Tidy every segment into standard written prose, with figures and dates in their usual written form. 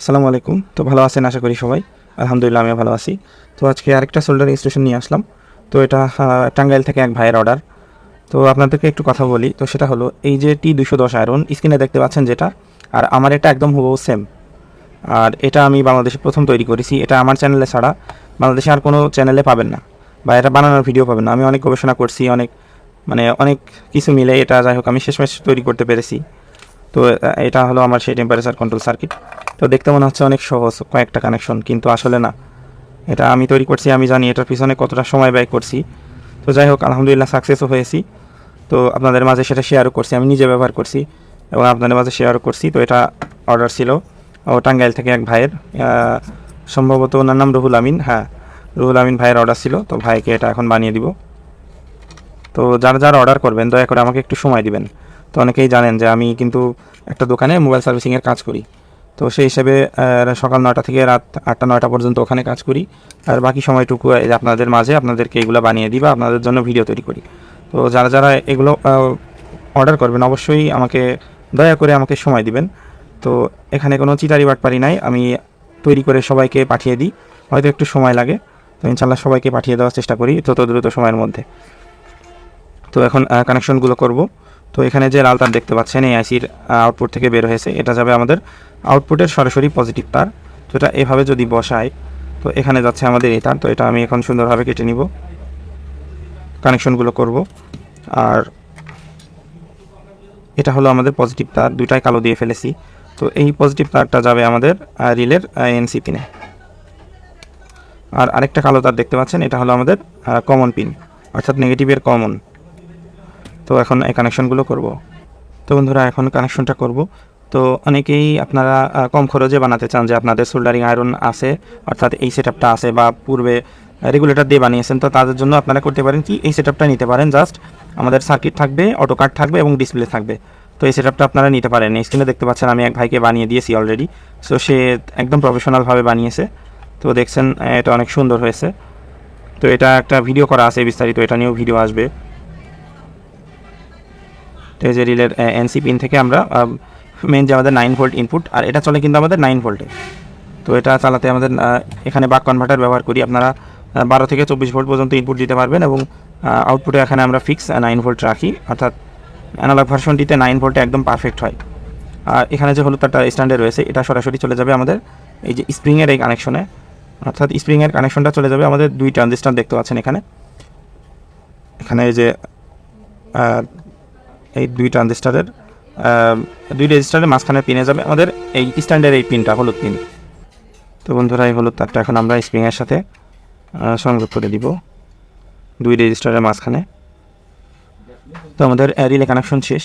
আসসালামু আলাইকুম। তো ভালো আছেন আশা করি সবাই। আলহামদুলিল্লাহ আমিও ভালো আছি। তো আজকে আরেকটা সোল্ডারিং স্টেশন নিয়ে আসলাম। তো এটা টাঙ্গাইল থেকে এক ভাইয়ের অর্ডার। তো আপনাদেরকে একটু কথা বলি। তো সেটা হলো এই যে T210 আয়রন স্ক্রিনে দেখতে পাচ্ছেন যেটা, আর আমার এটা একদম হুবহু সেম। আর এটা আমি বাংলাদেশে প্রথম তৈরি করেছি। এটা আমার চ্যানেলে ছাড়া বাংলাদেশে আর কোনো চ্যানেলে পাবেন না, বা এটা বানানোর ভিডিও পাবেন না। আমি অনেক গবেষণা করছি, অনেক কিছু মিলে এটা যাই হোক আমি শেষমেশ তৈরি করতে পেরেছি। তো এটা হলো আমার সেই টেম্পারেচার কন্ট্রোল সার্কিট। তো দেখতে মনে হচ্ছে অনেক সহজ, কয়েকটা কানেকশন, কিন্তু আসলে না। এটা আমি তৈরি করছি, আমি জানি এটার পিছনে কতটা সময় ব্যয় করছি। তো যাই হোক আলহামদুলিল্লাহ সাকসেসও হয়েছি। তো আপনাদের মাঝে সেটা শেয়ারও করছি, আমি নিজে ব্যবহার করছি এবং আপনাদের মাঝে শেয়ারও করছি। তো এটা অর্ডার ছিল টাঙ্গাইল থেকে এক ভাইয়ের, সম্ভবত ওনার নাম রুহুল আমিন। হ্যাঁ, রুহুল আমিন ভাইয়ের অর্ডার ছিল। তো ভাইকে এটা এখন বানিয়ে দিব। তো যারা যারা অর্ডার করবেন দয়া করে আমাকে একটু সময় দিবেন। তো অনেকেই জানেন যে আমি কিন্তু একটা দোকানে মোবাইল সার্ভিসিংয়ের কাজ করি। তো সেই হিসেবে সকাল 9টা থেকে রাত 8টা-9টা পর্যন্ত ওখানে কাজ করি। আর বাকি সময়টুকু এই যে আপনাদের মাঝে আপনাদেরকে এগুলো বানিয়ে দিই বা আপনাদের জন্য ভিডিও তৈরি করি। তো যারা যারা এগুলো অর্ডার করবেন অবশ্যই দয়া করে আমাকে সময় দিবেন। তো এখানে কোনো চিটারি বাটপারি নাই, আমি তৈরি করে সবাইকে পাঠিয়ে দিই। হয়তো একটু সময় লাগে, তো ইনশাল্লাহ সবাইকে পাঠিয়ে দেওয়ার চেষ্টা করি যত দ্রুত সময়ের মধ্যে। তো এখন কানেকশনগুলো করব। তো এখানে যে লাল তার দেখতে পাচ্ছেন এই আইসির আউটপুট থেকে বের হয়েছে, এটা যাবে আমাদের আউটপুটের সরাসরি পজিটিভ তার। তো এটা এভাবে যদি বসাই, তো এখানে যাচ্ছে আমাদের এই তার। তো এটা আমি এখন সুন্দরভাবে কেটে নিব, কানেকশনগুলো করব। আর এটা হলো আমাদের পজিটিভ তার, দুইটাই কালো দিয়ে ফেলেছি। তো এই পজিটিভ তারটা যাবে আমাদের রিলের এনসি পিনে। আর আরেকটা কালো তার দেখতে পাচ্ছেন, এটা হলো আমাদের কমন পিন, অর্থাৎ নেগেটিভের কমন। তো এখন এই কানেকশনগুলো করব। তো বন্ধুরা এখন কানেকশনটা করব। তো অনেকেই আপনারা কম খরচে বানাতে চান, যে আপনাদের সোল্ডারিং আয়রন আছে, অর্থাৎ এই সেটআপটা আছে বা পূর্বে রেগুলেটর দিয়ে বানিয়েছেন। তো তাদের জন্য আপনারা করতে পারেন কি, এই সেটআপটা নিতে পারেন। জাস্ট আমাদের সার্কিট থাকবে, অটো কাট থাকবে এবং ডিসপ্লে থাকবে। তো এই সেটআপটা আপনারা নিতে পারেন। এই স্ক্রিনে দেখতে পাচ্ছেন আমি এক ভাইকে বানিয়ে দিয়েছি অলরেডি। সো সে একদম প্রফেশনালভাবে বানিয়েছে। তো দেখছেন এটা অনেক সুন্দর হয়েছে। তো এটা একটা ভিডিও করা আছে বিস্তারিত, এটা নিয়েও ভিডিও আসবে। তো এই যে রিলের এনসি পিন থেকে আমরা মেন যে আমাদের 9 ভোল্ট ইনপুট, আর এটা চলে কিন্তু আমাদের 9 ভোল্টে। তো এটা চালাতে আমাদের এখানে বাক কনভার্টার ব্যবহার করি। আপনারা 12 থেকে 24 ভোল্ট পর্যন্ত ইনপুট দিতে পারবেন এবং আউটপুটে এখানে আমরা ফিক্স 9 ভোল্ট রাখি, অর্থাৎ অ্যানালগ ভার্সনটিতে 9 ভোল্টে একদম পারফেক্ট হয়। আর এখানে যে হলুদ তারটা স্ট্যান্ডে রয়েছে, এটা সরাসরি চলে যাবে আমাদের এই যে স্প্রিংয়ের এই কানেকশনে, অর্থাৎ স্প্রিংয়ের কানেকশনটা চলে যাবে আমাদের দুই ট্রানজিস্টর দেখতে পাচ্ছেন এখানে। এখানে এই যে এই দুই ট্রানজিস্টারের দুই রেজিস্টারের মাঝখানে পিনে যাবে আমাদের এই স্ট্যান্ডের এই পিনটা, হলুদ পিন। তো বন্ধুরা এই হলুদ তারটা এখন আমরা স্প্রিংয়ের সাথে সংযোগ করে দিব দুই রেজিস্টারের মাঝখানে। তো আমাদের রিলে কানেকশন শেষ,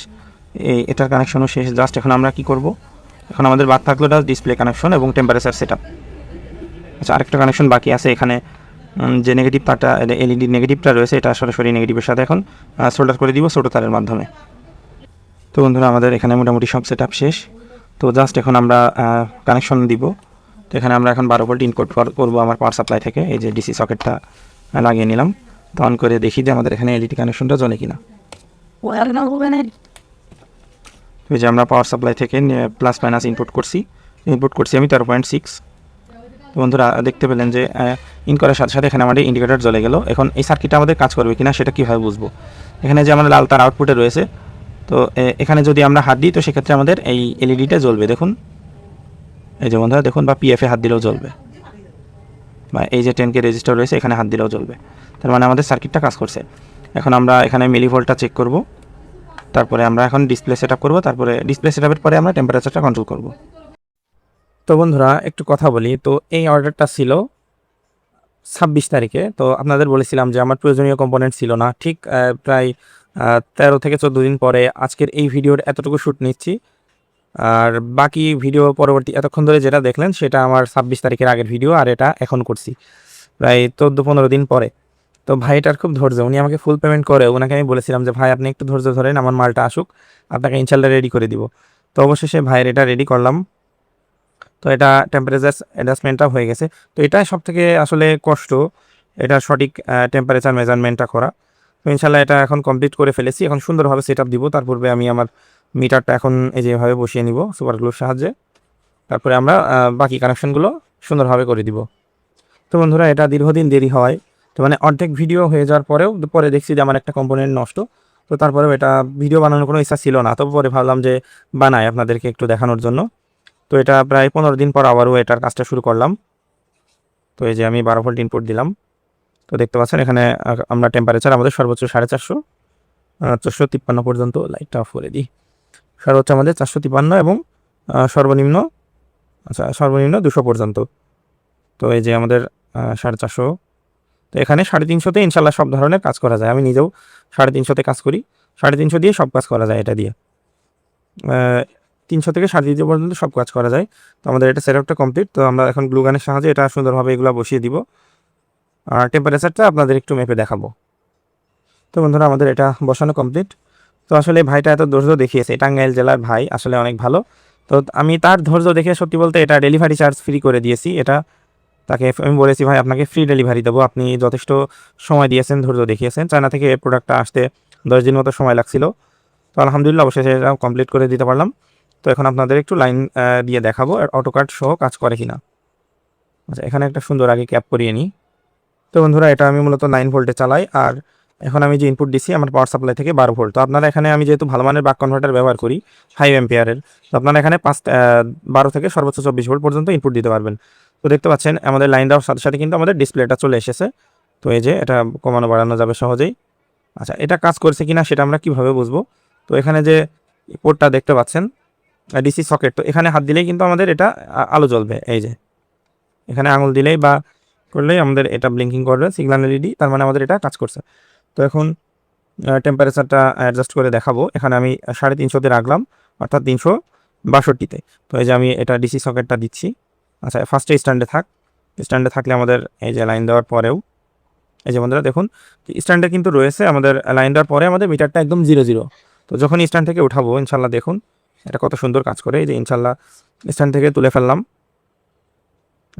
এটার কানেকশনও শেষ। জাস্ট এখন আমরা কি করব, এখন আমাদের বাদ থাকলো ডিসপ্লে কানেকশন এবং টেম্পারেচার সেটআপ। আচ্ছা, আরেকটা কানেকশন বাকি আছে। এখানে যে নেগেটিভ তারটা, এলইডি নেগেটিভটা রয়েছে, এটা সরাসরি নেগেটিভের সাথে এখন সোল্ডার করে দিব ছোটো তারের মাধ্যমে। তো বন্ধুরা আমাদের এখানে মোটামুটি সব সেটআপ শেষ। তো জাস্ট এখন আমরা কানেকশন দিব। তো এখানে আমরা এখন 12 ভোল্ট ইনপুট করবো আমার পাওয়ার সাপ্লাই থেকে। এই যে ডিসি সকেটটা লাগিয়ে নিলাম। তো অন করে দেখি যে আমাদের এখানে এলইডি কানেকশনটা জ্বলে কিনা। তো যে আমরা পাওয়ার সাপ্লাই থেকে প্লাস মাইনাস ইনপুট করছি আমি 13.6। তো বন্ধুরা দেখতে পেলেন যে ইন করার সাথে সাথে এখানে আমাদের ইন্ডিকেটর জ্বলে গেল। এখন এই সার্কিটটা আমাদের কাজ করবে কিনা সেটা কীভাবে বুঝবো, এখানে যে আমাদের লাল তার আউটপুটে রয়েছে, তো এখানে যদি আমরা হাত দিই তো সেক্ষেত্রে আমাদের এই এলইডিটা জ্বলবে। দেখুন এই যে বন্ধুরা দেখুন, বা পিএফে হাত দিলেও জ্বলবে, বা এই যে 10K রেজিস্টার রয়েছে এখানে হাত দিলেও জ্বলবে। তার মানে আমাদের সার্কিটটা কাজ করছে। এখন আমরা এখানে মিলিভোল্টটা চেক করব, তারপরে আমরা এখন ডিসপ্লে সেটআপ করব, তারপরে ডিসপ্লে সেটআপের পরে আমরা টেম্পারেচারটা কন্ট্রোল করব। তো বন্ধুরা একটু কথা বলি। তো এই অর্ডারটা ছিল 26 তারিখে। তো আপনাদের বলেছিলাম যে আমার প্রয়োজনীয় কম্পোনেন্ট ছিল না, ঠিক প্রায় 13 থেকে 14 দিন পরে আজকের এই ভিডিওর এতটুকু শ্যুট নিচ্ছি। আর বাকি ভিডিও পরবর্তী এতক্ষণ ধরে যেটা দেখলেন সেটা আমার 26 তারিখের আগের ভিডিও, আর এটা এখন করছি প্রায় 14-15 দিন পরে। তো ভাইটার খুব ধৈর্য, উনি আমাকে ফুল পেমেন্ট করে। ওনাকে আমি বলেছিলাম যে ভাই আপনি একটু ধৈর্য ধরেন, আমার মালটা আসুক, আপনাকে ইনশাল্লাহ রেডি করে দিব। তো অবশেষে ভাইয়ের এটা রেডি করলাম। তো এটা টেম্পারেচার অ্যাডজাস্টমেন্টটা হয়ে গেছে। তো এটা সব থেকে আসলে কষ্ট, এটা সঠিক টেম্পারেচার মেজারমেন্টটা করা। তো ইনশাল্লাহ এটা এখন কমপ্লিট করে ফেলেছি। এখন সুন্দরভাবে সেট আপ দিব। তার পূর্বে আমি আমার মিটারটা এখন এই যেভাবে বসিয়ে নিব সুপার গ্লুর সাহায্যে। তারপরে আমরা বাকি কানেকশনগুলো সুন্দরভাবে করে দিব। তো বন্ধুরা এটা দীর্ঘদিন দেরি হয়, তো মানে অর্ধেক ভিডিও হয়ে যাওয়ার পরেও পরে দেখছি যে আমার একটা কম্পোনেন্ট নষ্ট। তো তারপরেও এটা ভিডিও বানানোর কোনো ইচ্ছা ছিল না, তবে পরে ভাবলাম যে বানাই আপনাদেরকে একটু দেখানোর জন্য। তো এটা প্রায় 15 দিন পর আবারও এটার কাজটা শুরু করলাম। তো এই যে আমি 12 ভোল্ট ইনপুট দিলাম। তো দেখতে পাচ্ছেন এখানে আমরা টেম্পারেচার আমাদের সর্বোচ্চ 450, 453 পর্যন্ত। লাইটটা অফ করে দিই। সর্বোচ্চ আমাদের 453 এবং সর্বনিম্ন সর্বনিম্ন 200 পর্যন্ত। তো এই যে আমাদের 450। তো এখানে 350-তে ইনশাল্লাহ সব ধরনের কাজ করা যায়। আমি নিজেও 350-তে কাজ করি। 350 দিয়ে সব কাজ করা যায় এটা দিয়ে। 300 থেকে 350 পর্যন্ত সব কাজ করা যায়। তো আমাদের এটা সেটআপটা কমপ্লিট। তো আমরা এখন গ্লু গানের সাহায্যে এটা সুন্দরভাবে এগুলো বসিয়ে দিব। আর টেম্পারেচারটা আপনাদের একটু মেপে দেখাবো। তো বন্ধুরা আমাদের এটা বসানো কমপ্লিট। তো আসলে ভাইটা এত ধৈর্য দেখিয়েছে, টাঙ্গাইল জেলার ভাই, আসলে অনেক ভালো। তো আমি তার ধৈর্য দেখে সত্যি বলতে এটা ডেলিভারি চার্জ ফ্রি করে দিয়েছি। এটা তাকে আমি বলেছি ভাই আপনাকে ফ্রি ডেলিভারি দেবো, আপনি যথেষ্ট সময় দিয়েছেন, ধৈর্য দেখিয়েছেন। চায়না থেকে এই প্রোডাক্টটা আসতে 10 দিন মতো সময় লাগছিল। তো আলহামদুলিল্লাহ অবশেষে এটা কমপ্লিট করে দিতে পারলাম। তো এখন আপনাদের একটু লাইন দিয়ে দেখাবো অটোকাট সহ কাজ করে কিনা। আচ্ছা, এখানে একটা সুন্দর আগে ক্যাপ করিয়ে নিই। তো বন্ধুরা এটা আমি মূলত 9 ভোল্টে চালাই। আর এখন আমি যে ইনপুট দিচ্ছি আমার পাওয়ার সাপ্লাই থেকে 12 ভোল্ট। তো আপনারা এখানে আমি যেহেতু ভালো মানের বাক কনভার্টার ব্যবহার করি 5 অ্যাম্পিয়ারের, তো আপনারা এখানে 12 থেকে সর্বোচ্চ 24 ভোল্ট পর্যন্ত ইনপুট দিতে পারবেন। তো দেখতে পাচ্ছেন আমাদের লাইন দেওয়ার সাথে সাথে কিন্তু আমাদের ডিসপ্লেটা চলে এসেছে। তো এই যে এটা কমানো বাড়ানো যাবে সহজেই। আচ্ছা, এটা কাজ করছে কিনা সেটা আমরা কিভাবে বুঝবো? তো এখানে যে পোর্টটা দেখতে পাচ্ছেন ডিসি সকেট, তো এখানে হাত দিলেই কিন্তু আমাদের এটা আলো জ্বলবে। এই যে এখানে আঙুল দিলেই বা করলেই আমাদের এটা ব্লিঙ্কিং করবে সিগন্যাল এলইডি, তার মানে আমাদের এটা কাজ করছে। তো এখন টেম্পারেচারটা অ্যাডজাস্ট করে দেখাবো। এখানে আমি 350-তে রাখলাম, অর্থাৎ 362-তে। তো এই যে আমি এটা ডিসি সকেটটা দিচ্ছি। আচ্ছা, ফার্স্টে স্ট্যান্ডে স্ট্যান্ডে থাকলে আমাদের এই যে লাইন দেওয়ার পরেও এই যে বন্ধুরা দেখুন স্ট্যান্ডে কিন্তু রয়েছে, আমাদের লাইন দেওয়ার পরে আমাদের মিটারটা একদম 0 তো যখন স্ট্যান্ড থেকে উঠাবো ইনশাল্লাহ দেখুন এটা কত সুন্দর কাজ করে। এই যে ইনশাল্লাহ স্ট্যান্ড থেকে তুলে ফেললাম,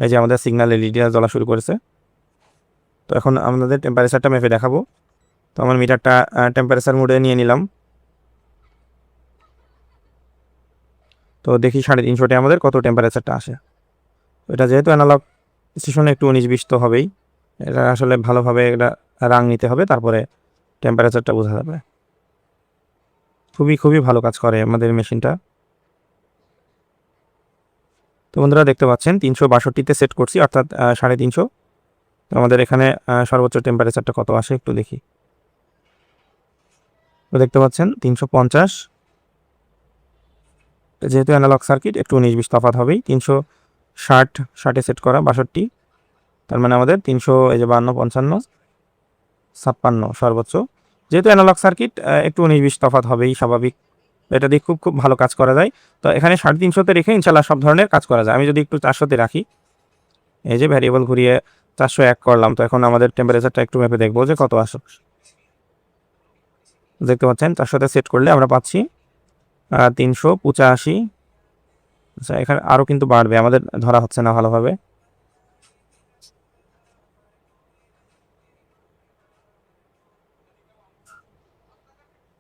এই যে আমাদের সিগন্যাল এলইডি জ্বলা শুরু করেছে। তো এখন আমাদের টেম্পারেচারটা মেপে দেখাবো। তো আমার মিটারটা টেম্পারেচার মোডে নিয়ে নিলাম। তো দেখি 350-তে আমাদের কত টেম্পারেচারটা আসে। এটা যেহেতু অ্যানালগ স্টেশনে একটু 19-20 তো হবেই। এটা আসলে ভালোভাবে এটা রাং নিতে হবে, তারপরে টেম্পারেচারটা বোঝা যাবে। খুবই ভালো কাজ করে আমাদের মেশিনটা। তো বন্ধুরা দেখতে পাচ্ছেন 362-তে সেট করছি, অর্থাৎ 350। তো আমাদের এখানে সর্বোচ্চ টেম্পারেচারটা কত আসে একটু দেখি। তো দেখতে পাচ্ছেন 350। যেহেতু অ্যানালগ সার্কিট একটু 19-20 তফাৎ হবেই। 360-60-এ সেট করা 62, তার মানে আমাদের 300 এই যে 52, 55, 56 সর্বোচ্চ। যেহেতু অ্যানালগ সার্কিট একটু 19-20 তফাৎ হবেই স্বাভাবিক। এটা দিয়ে খুব ভালো কাজ করা যায়। তো এখানে 350-তে রেখে ইনশাল্লাহ সব ধরনের কাজ করা যায়। আমি যদি একটু 400-তে রাখি, এই যে ভ্যারিয়েবল ঘুরিয়ে 401 করলাম, তো এখন আমাদের টেম্পারেচারটা একটু মেপে দেখবো যে কত আসে। দেখতে পাচ্ছেন 400-তে সেট করলে আমরা পাচ্ছি 385। আচ্ছা, এখানে আরও কিন্তু বাড়বে, আমাদের ধরা হচ্ছে না ভালোভাবে।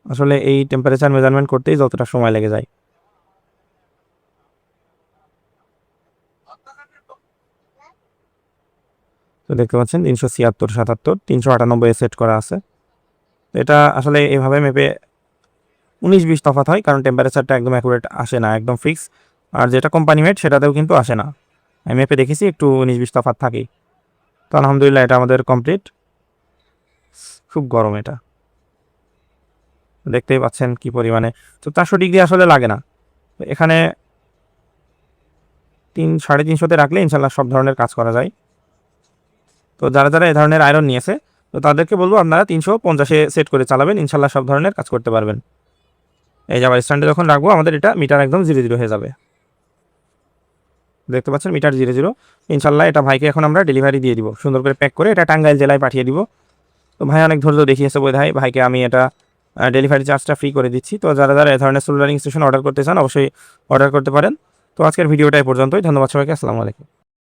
আসলে এই টেম্পারেচার মেজারমেন্ট করতেই যতটা সময় লেগে যায়। তো দেখতে পাচ্ছেন 376, 77, 398-এ সেট করা আছে। এটা আসলে এভাবে মেপে 19-20 তফাৎ হয়, কারণ টেম্পারেচারটা একদম অ্যাকুরেট আসে না, একদম ফিক্স। আর যেটা কোম্পানি মেড সেটাতেও কিন্তু আসে না, আমি মেপে দেখেছি একটু 19-20 তফাৎ থাকেই। তো আলহামদুলিল্লাহ এটা আমাদের কমপ্লিট। খুব গরম এটা, দেখতেই পাচ্ছেন কি পরিমাণে। তো 400 ডিগ্রি আসলে লাগে না। এখানে 350-তে রাখলে ইনশাল্লাহ সব ধরনের কাজ করা যায়। তো যারা এই ধরনের আয়রন নিয়েছে, তো তাদেরকে বলবো আপনারা 350-এ সেট করে চালাবেন, ইনশাল্লাহ সব ধরনের কাজ করতে পারবেন। এই যে আবার স্ট্যান্ডে যখন রাখবো আমাদের এটা মিটার একদম 0 হয়ে যাবে। দেখতে পাচ্ছেন মিটার 0। ইনশাল্লাহ এটা ভাইকে এখন আমরা ডেলিভারি দিয়ে দিব, সুন্দর করে প্যাক করে এটা টাঙ্গাইল জেলায় পাঠিয়ে দিব। তো ভাই অনেক ধৈর্য দেখিয়েছে বোধহয়, ভাইকে আমি এটা ডেলিভারি চার্জটা ফ্রি করে দিচ্ছি। তো যারা এই ধরনের সোল্ডারিং স্টেশন অর্ডার করতে চান অবশ্যই অর্ডার করতে পারেন। তো আজকের ভিডিওটা এই পর্যন্তই। ধন্যবাদ সবাইকে। আসসালামু আলাইকুম।